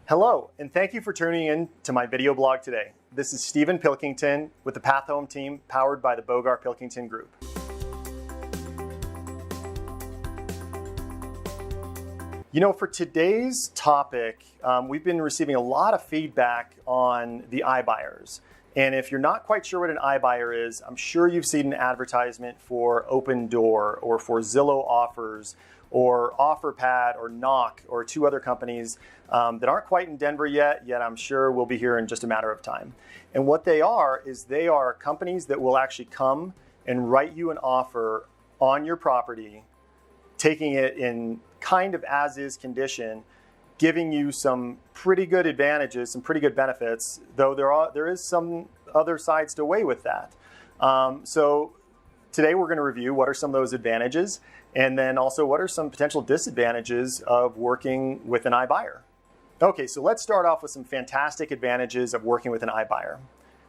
Hello, and thank you for tuning in to my video blog today. This is Stephen Pilkington with the Path Home team powered by the Bogar Pilkington Group. You know, for today's topic, we've been receiving a lot of feedback on the iBuyers. And if you're not quite sure what an iBuyer is, I'm sure you've seen an advertisement for Opendoor or for Zillow Offers or Offerpad or Knock or two other companies that aren't quite in Denver yet I'm sure will be here in just a matter of time. And what they are is they are companies that will actually come and write you an offer on your property, taking it in kind of as-is condition, giving you some pretty good advantages, some pretty good benefits, though there is some other sides to weigh with that. So today we're going to review what are some of those advantages, and then also what are some potential disadvantages of working with an iBuyer. Okay, so let's start off with some fantastic advantages of working with an iBuyer.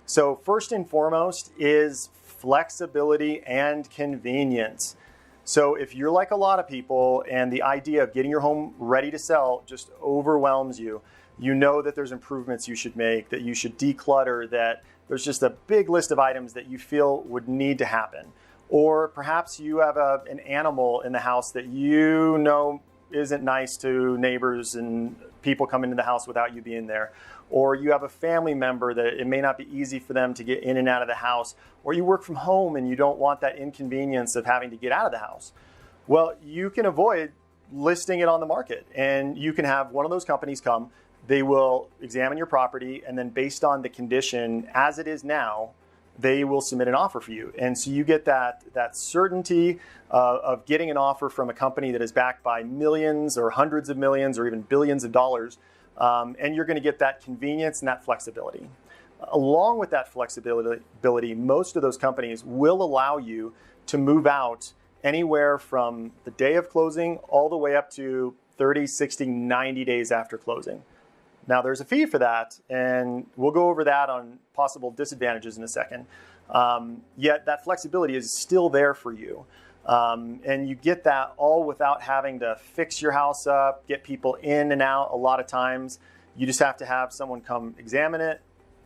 So first and foremost is flexibility and convenience. So if you're like a lot of people and the idea of getting your home ready to sell just overwhelms you, you know that there's improvements you should make, that you should declutter, that there's just a big list of items that you feel would need to happen. Or perhaps you have an animal in the house that you know isn't nice to neighbors and people coming into the house without you being there. Or you have a family member that it may not be easy for them to get in and out of the house. Or you work from home and you don't want that inconvenience of having to get out of the house. Well, you can avoid listing it on the market, and you can have one of those companies come. They will examine your property, and then based on the condition as it is now, they will submit an offer for you. And so you get that certainty of getting an offer from a company that is backed by millions or hundreds of millions or even billions of dollars. And you're going to get that convenience and that flexibility. Along with that flexibility, most of those companies will allow you to move out anywhere from the day of closing all the way up to 30, 60, 90 days after closing. Now, there's a fee for that, and we'll go over that on possible disadvantages in a second. Yet that flexibility is still there for you. And you get that all without having to fix your house up, get people in and out. A lot of times, you just have to have someone come examine it,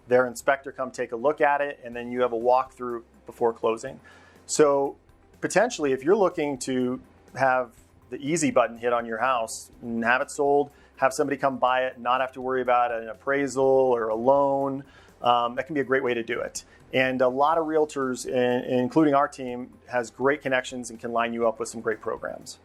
their inspector come take a look at it, and then you have a walkthrough before closing. So potentially, if you're looking to have the easy button hit on your house and have it sold, have somebody come buy it, not have to worry about an appraisal or a loan, that can be a great way to do it. And a lot of realtors, including our team, has great connections and can line you up with some great programs.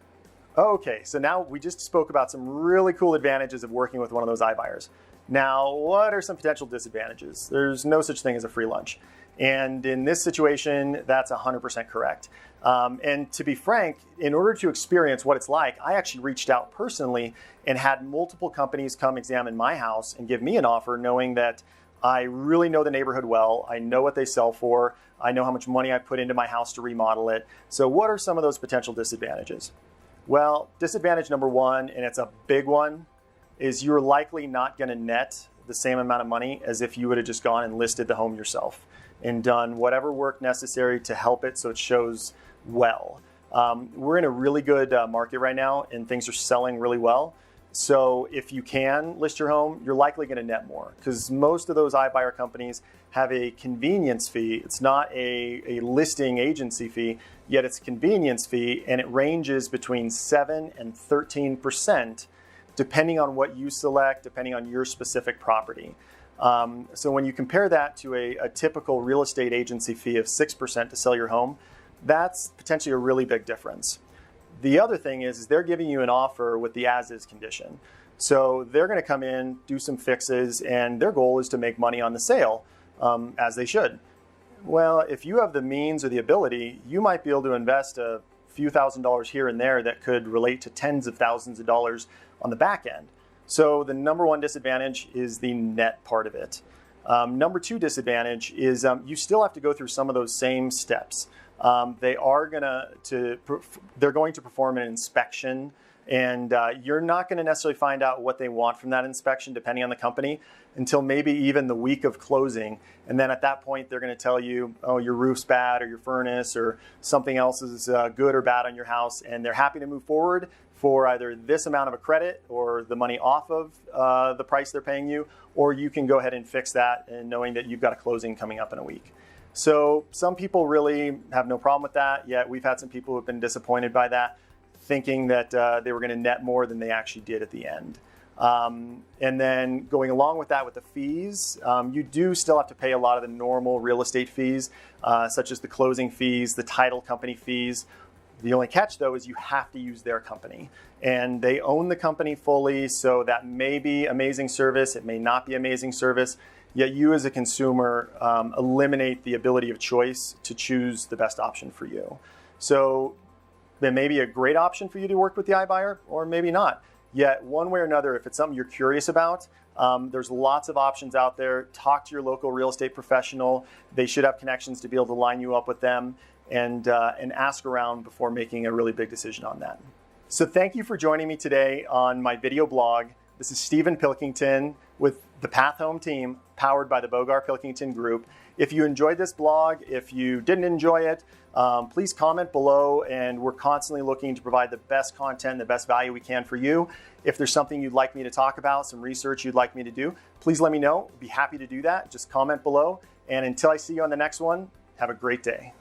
Okay, so now we just spoke about some really cool advantages of working with one of those iBuyers. Now, what are some potential disadvantages? There's no such thing as a free lunch. And in this situation, that's 100% correct. And to be frank, in order to experience what it's like, I actually reached out personally and had multiple companies come examine my house and give me an offer, knowing that I really know the neighborhood well. I know what they sell for. I know how much money I put into my house to remodel it. So what are some of those potential disadvantages? Well, disadvantage number one, and it's a big one, is you're likely not going to net the same amount of money as if you would have just gone and listed the home yourself and done whatever work necessary to help it so it shows well. We're in a really good market right now, and things are selling really well. So if you can list your home, you're likely going to net more, because most of those iBuyer companies have a convenience fee. It's not a listing agency fee, yet it's a convenience fee, and it ranges between 7 and 13%, depending on what you select, depending on your specific property. So when you compare that to a typical real estate agency fee of 6% to sell your home, that's potentially a really big difference. The other thing is they're giving you an offer with the as-is condition. So they're going to come in, do some fixes, and their goal is to make money on the sale, as they should. Well, if you have the means or the ability, you might be able to invest a few $1,000s here and there that could relate to tens of thousands of dollars on the back end. So the number one disadvantage is the net part of it. Number two disadvantage is you still have to go through some of those same steps. They're going to perform an inspection, and you're not going to necessarily find out what they want from that inspection, depending on the company, until maybe even the week of closing. And then at that point, they're going to tell you, oh, your roof's bad, or your furnace, or something else is good or bad on your house, and they're happy to move forward, for either this amount of a credit or the money off of the price they're paying you, or you can go ahead and fix that and knowing that you've got a closing coming up in a week. So some people really have no problem with that, yet we've had some people who have been disappointed by that, thinking that they were going to net more than they actually did at the end. And then going along with that with the fees, you do still have to pay a lot of the normal real estate fees, such as the closing fees, the title company fees. The only catch, though, is you have to use their company. And they own the company fully, so that may be amazing service. It may not be amazing service. Yet you as a consumer eliminate the ability of choice to choose the best option for you. So it may be a great option for you to work with the iBuyer, or maybe not. Yet one way or another, if it's something you're curious about, there's lots of options out there. Talk to your local real estate professional. They should have connections to be able to line you up with them, and ask around before making a really big decision on that. So thank you for joining me today on my video blog. This is Stephen Pilkington with the Path Home team, powered by the Bogar Pilkington Group. If you enjoyed this blog, if you didn't enjoy it, please comment below, and we're constantly looking to provide the best content, the best value we can for you. If there's something you'd like me to talk about, some research you'd like me to do, please let me know. I'd be happy to do that. Just comment below. And until I see you on the next one, have a great day.